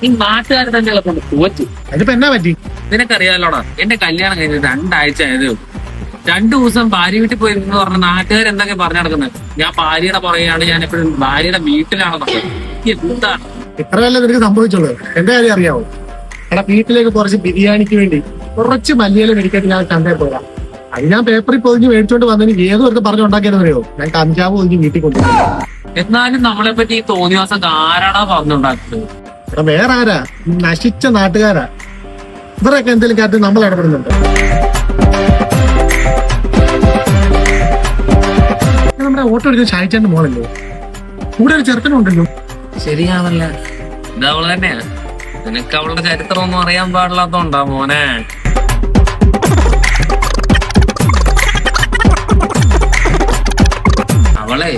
ഈ നാട്ടുകാർ തന്നെ കൊണ്ട് തോറ്റു. അതിപ്പോ എന്നാ പറ്റി? നിനക്കറിയാലോടാ, എന്റെ കല്യാണം കഴിഞ്ഞ് 2 ആഴ്ച ആയതേ ഉള്ളൂ. 2 ദിവസം ഭാര്യ വീട്ടിൽ പോയിരുന്നു പറഞ്ഞ നാട്ടുകാർ എന്തൊക്കെ പറഞ്ഞു നടക്കുന്നത്. ഞാൻ ഭാര്യയുടെ പുറകെയാണ്, ഞാൻ എപ്പോഴും ഭാര്യയുടെ വീട്ടിലാണെന്നൊക്കെ. എന്താണ് ഇത്രയല്ലേ നിനക്ക് സംഭവിച്ചുള്ളൂ? എന്റെ കാര്യം അറിയാവോ? എടാ, വീട്ടിലേക്ക് കുറച്ച് ബിരിയാണിക്ക് വേണ്ടി കുറച്ച് മല്ലിയില മേടിക്കാൻ ഞാൻ ചന്തയിൽ പോരാ. അത് ഞാൻ പേപ്പറിൽ പൊതിഞ്ഞ് മേടിച്ചോണ്ട് വന്നതിന് ഏതൊരു പറഞ്ഞുണ്ടാക്കിയെന്നറിയോ? ഞാൻ കഞ്ചാവ് പൊതിഞ്ഞ് വീട്ടിൽ കൊണ്ടുപോയി. എന്നാലും നമ്മളെ പറ്റി ഈ തോന്നിവാസം ആരാടാ പറഞ്ഞുണ്ടാക്കുന്നത്? എടാ, വേറെ ആരാ? നശിച്ച നാട്ടുകാരാ. ഇവരൊക്കെ എന്തെങ്കിലും കാര്യത്തിൽ നമ്മൾ ഇടപെടുന്നുണ്ട്. നമ്മുടെ ഓട്ടോ എടുക്കുന്ന ഷായിച്ചാന്റെ മോളല്ലോ, കൂടെ ഒരു ചെറുക്കനുണ്ടല്ലോ. ശരിയാണല്ലേ, ഇത് അവള് തന്നെയാ. നിനക്ക് അവളുടെ ചരിത്രമൊന്നും അറിയാൻ പാടില്ലാത്തോണ്ടാ മോനെ. അവളെ